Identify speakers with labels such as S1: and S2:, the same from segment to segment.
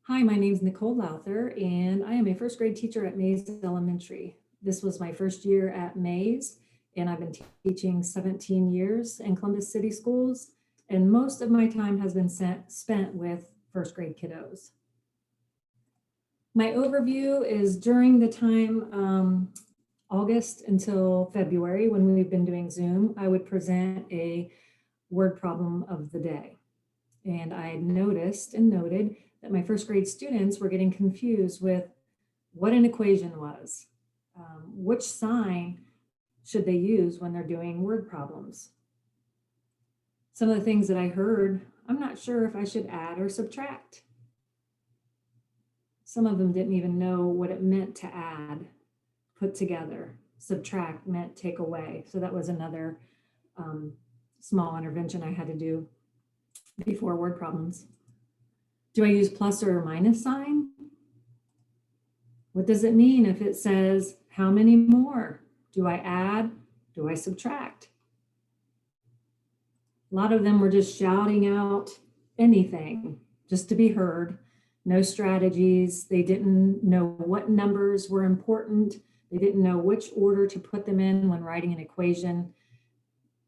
S1: Hi, my name is Nicole Lowther, and I am a first grade teacher at Mays Elementary. This was my first year at Mays, and I've been teaching 17 years in Columbus City Schools, and most of my time has been spent with first grade kiddos. My overview is during the time August until February, when we've been doing Zoom, I would present a word problem of the day. And I noticed and noted that my first grade students were getting confused with what an equation was. Which sign should they use when they're doing word problems? Some of the things that I heard, I'm not sure if I should add or subtract. Some of them didn't even know what it meant to add, put together. Subtract meant take away. So that was another small intervention I had to do before word problems. Do I use plus or minus sign? What does it mean if it says, how many more? Do I add? Do I subtract? A lot of them were just shouting out anything just to be heard. No strategies. They didn't know what numbers were important. They didn't know which order to put them in when writing an equation.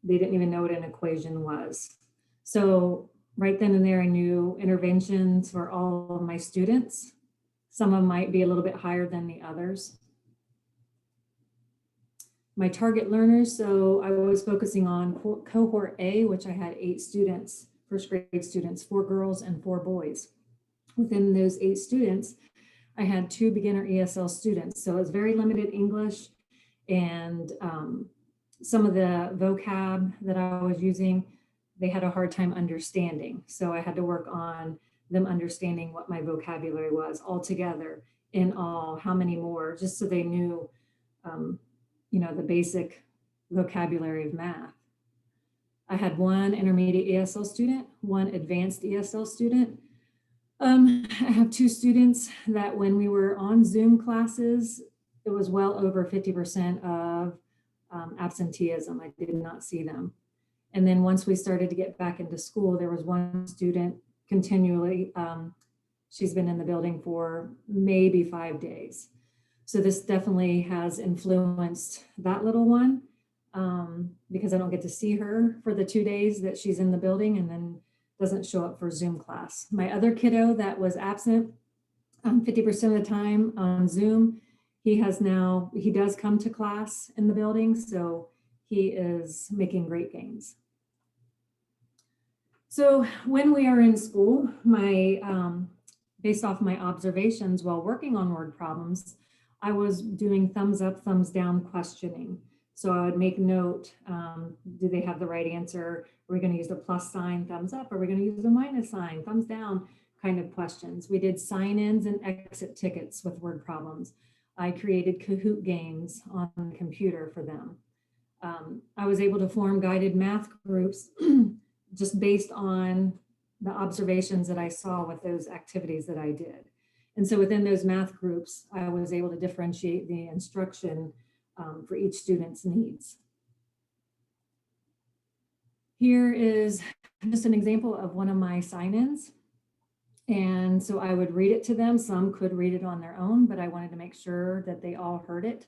S1: They didn't even know what an equation was. So right then and there, I knew interventions for all of my students. Some of them might be a little bit higher than the others. My target learners, so I was focusing on cohort A, which I had 8 students, first grade students, 4 girls and 4 boys. Within those 8 students, I had 2 beginner ESL students. So it was very limited English, and some of the vocab that I was using, they had a hard time understanding. So I had to work on them understanding what my vocabulary was altogether, in all, how many more, just so they knew, the basic vocabulary of math. I had 1 intermediate ESL student, 1 advanced ESL student. I have 2 students that when we were on Zoom classes, it was well over 50% of absenteeism. I did not see them. And then once we started to get back into school, there was 1 student continually, she's been in the building for maybe 5 days. So this definitely has influenced that little one, because I don't get to see her for the 2 days that she's in the building, and then doesn't show up for Zoom class. My other kiddo that was absent 50% of the time on Zoom, he does come to class in the building, so he is making great gains. So when we are in school, based off my observations while working on word problems, I was doing thumbs up, thumbs down questioning. So I would make note, do they have the right answer? Are we going to use the plus sign, thumbs up? Are we going to use the minus sign, thumbs down kind of questions? We did sign-ins and exit tickets with word problems. I created Kahoot games on the computer for them. I was able to form guided math groups just based on the observations that I saw with those activities that I did. And so within those math groups, I was able to differentiate the instruction for each student's needs. Here is just an example of one of my sign-ins. And so I would read it to them. Some could read it on their own, but I wanted to make sure that they all heard it.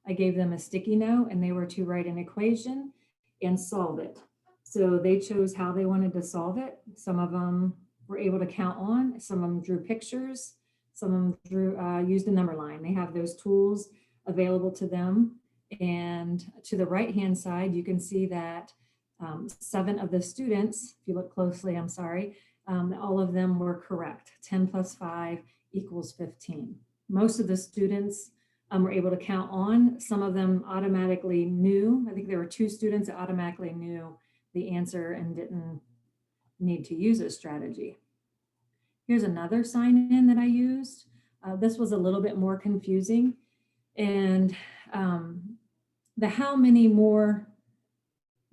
S1: I gave them a sticky note, and they were to write an equation and solve it. So they chose how they wanted to solve it. Some of them were able to count on, some of them drew pictures, some of them used a number line. They have those tools available to them. And to the right-hand side, you can see that 7 of the students, if you look closely, I'm sorry, all of them were correct. 10 plus 5 equals 15. Most of the students were able to count on. Some of them automatically knew. I think there were 2 students that automatically knew the answer and didn't need to use a strategy. Here's another sign-in that I used. This was a little bit more confusing. And the how many more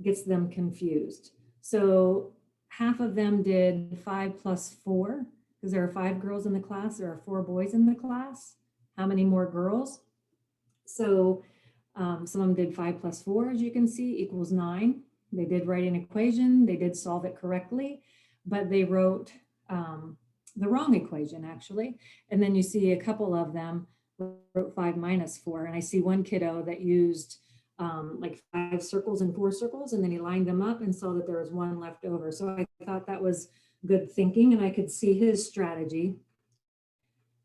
S1: gets them confused. So half of them did 5 plus 4, because there are 5 girls in the class, there are 4 boys in the class. How many more girls? So some of them did 5 plus 4, as you can see, equals 9. They did write an equation, they did solve it correctly, but they wrote the wrong equation actually. And then you see a couple of them wrote 5 minus 4. And I see one kiddo that used like 5 circles and 4 circles, and then he lined them up and saw that there was one left over. So I thought that was good thinking, and I could see his strategy.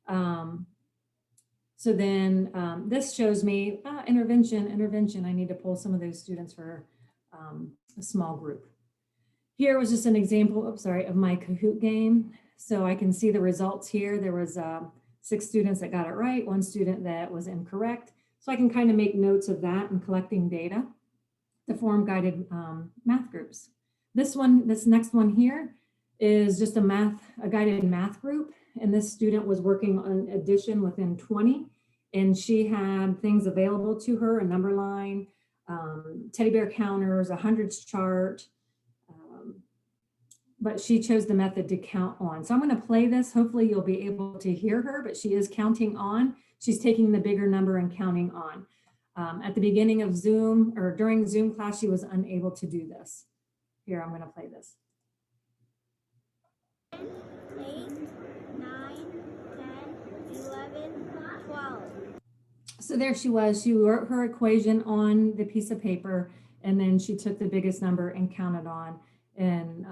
S1: So then this shows me intervention. I need to pull some of those students for a small group. Here was just an example, of my Kahoot game. So I can see the results here. There was 6 students that got it right, 1 student that was incorrect. So I can kind of make notes of that and collecting data to form guided math groups. This next one here is just a guided math group. And this student was working on addition within 20. And she had things available to her, a number line, teddy bear counters, a hundreds chart, but she chose the method to count on. So I'm going to play this. Hopefully you'll be able to hear her, but she is counting on. She's taking the bigger number and counting on. At the beginning of Zoom or during Zoom class, she was unable to do this. Here, I'm going to play this.
S2: 8, 9, 10, 11, 12.
S1: So there she was. She wrote her equation on the piece of paper, and then she took the biggest number and counted on, and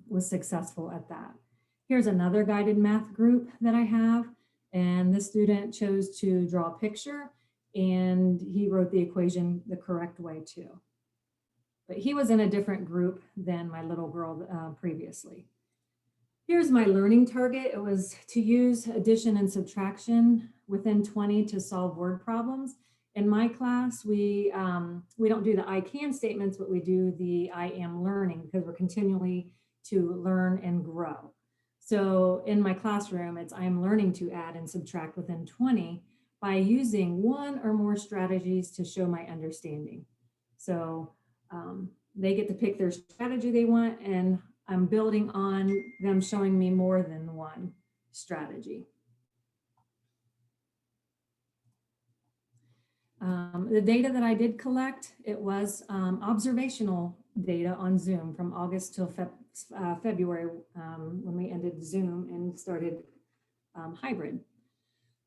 S1: was successful at that. Here's another guided math group that I have, and this student chose to draw a picture, and he wrote the equation the correct way too. But he was in a different group than my little girl previously. Here's my learning target. It was to use addition and subtraction within 20 to solve word problems. In my class, we don't do the I can statements, but we do the I am learning, because we're continually to learn and grow. So in my classroom, it's I am learning to add and subtract within 20 by using 1 or more strategies to show my understanding. So they get to pick their strategy they want, and I'm building on them showing me more than 1 strategy. The data that I did collect, it was observational data on Zoom from August till February when we ended Zoom and started hybrid.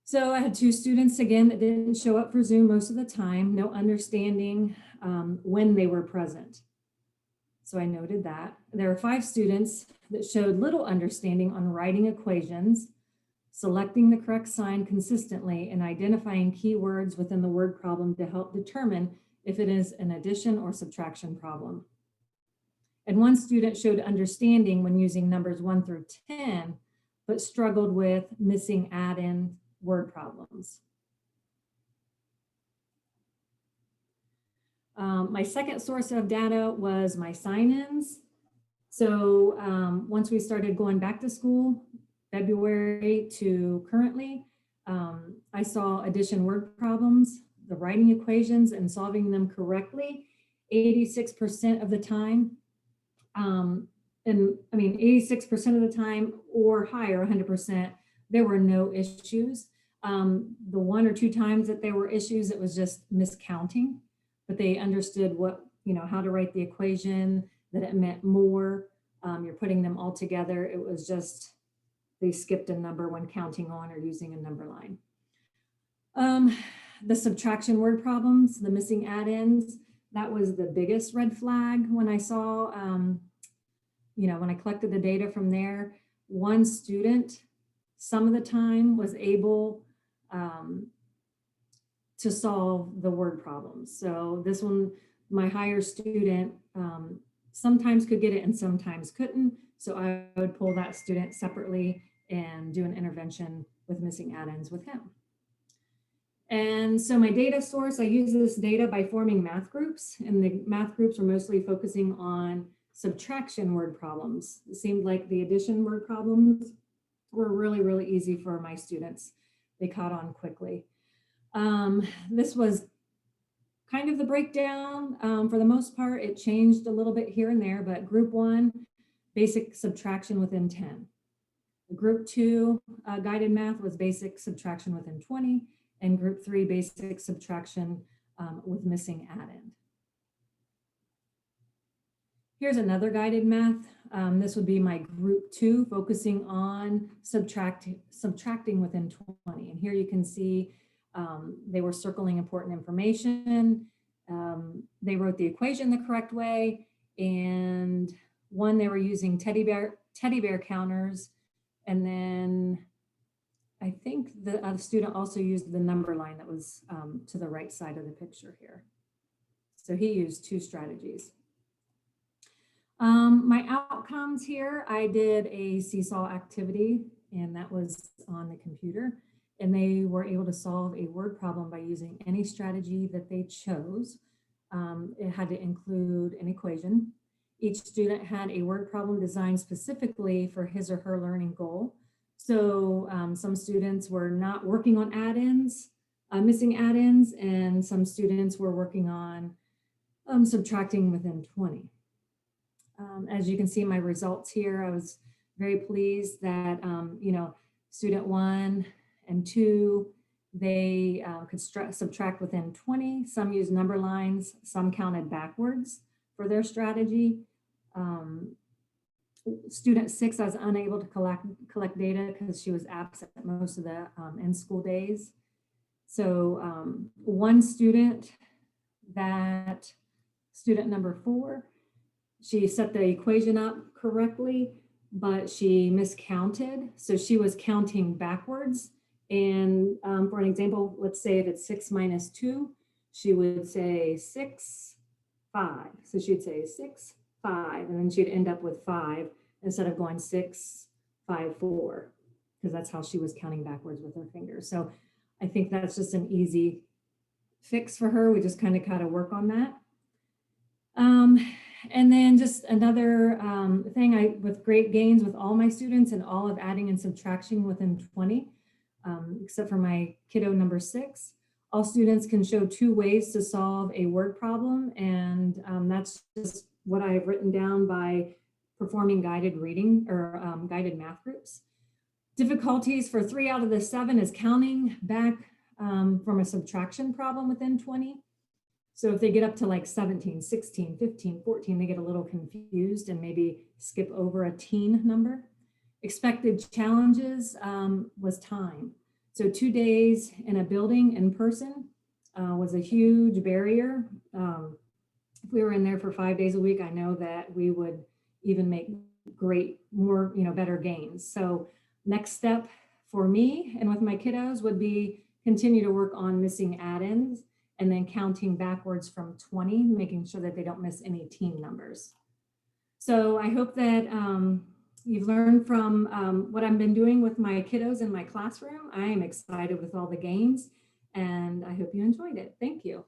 S1: So I had 2 students again that didn't show up for Zoom most of the time, no understanding when they were present. So I noted that. There are 5 students that showed little understanding on writing equations, selecting the correct sign consistently, and identifying keywords within the word problem to help determine if it is an addition or subtraction problem. And 1 student showed understanding when using numbers 1 through 10, but struggled with missing add-in word problems. My second source of data was my sign-ins. So once we started going back to school, February to currently, I saw addition word problems, the writing equations and solving them correctly 86% of the time. And I mean, 86% of the time or higher, 100%, there were no issues. The 1 or 2 times that there were issues, it was just miscounting, but they understood what, how to write the equation, that it meant more. You're putting them all together. It was just, they skipped a number when counting on or using a number line. The subtraction word problems, the missing add-ins, that was the biggest red flag when I saw, when I collected the data from there. 1 student, some of the time, was able to solve the word problems. So this one, my higher student, sometimes could get it and sometimes couldn't. So I would pull that student separately and do an intervention with missing add-ins with him. And so my data source, I use this data by forming math groups, and the math groups are mostly focusing on subtraction word problems. It seemed like the addition word problems were really, really easy for my students. They caught on quickly. This was kind of the breakdown. For the most part, it changed a little bit here and there, but group 1, basic subtraction within 10. Group 2, guided math, was basic subtraction within 20, and group 3, basic subtraction with missing add-in. Here's another guided math. This would be my group 2, focusing on subtracting within 20. And here you can see they were circling important information. They wrote the equation the correct way. And one, they were using teddy bear counters. And then I think the student also used the number line that was to the right side of the picture here. So he used 2 strategies. My outcomes here, I did a seesaw activity, and that was on the computer, and they were able to solve a word problem by using any strategy that they chose. It had to include an equation. Each student had a word problem designed specifically for his or her learning goal. So some students were not working on add-ins, missing add-ins, and some students were working on subtracting within 20. As you can see my results here, I was very pleased that, student 1 and 2, they could subtract within 20. Some used number lines, some counted backwards for their strategy. Student 6, I was unable to collect data because she was absent most of the in-school days. So one student, that student number 4, she set the equation up correctly, but she miscounted. So she was counting backwards. And for an example, let's say if it's 6 minus 2, she would say 6, 5. So she'd say 6, 5, and then she'd end up with 5 instead of going 6, 5, 4, because that's how she was counting backwards with her fingers. So I think that's just an easy fix for her. We just kind of work on that. And then just another thing, with great gains with all my students and all of adding and subtraction within 20, except for my kiddo number 6. All students can show 2 ways to solve a word problem, and that's just what I've written down by performing guided reading or guided math groups. Difficulties for 3 out of the 7 is counting back from a subtraction problem within 20. So if they get up to like 17, 16, 15, 14, they get a little confused and maybe skip over a teen number. Expected challenges was time. So 2 days in a building in person was a huge barrier. If we were in there for 5 days a week, I know that we would even make better gains. So next step for me and with my kiddos would be continue to work on missing add-ins and then counting backwards from 20, making sure that they don't miss any teen numbers. So I hope that you've learned from what I've been doing with my kiddos in my classroom. I am excited with all the games, and I hope you enjoyed it. Thank you.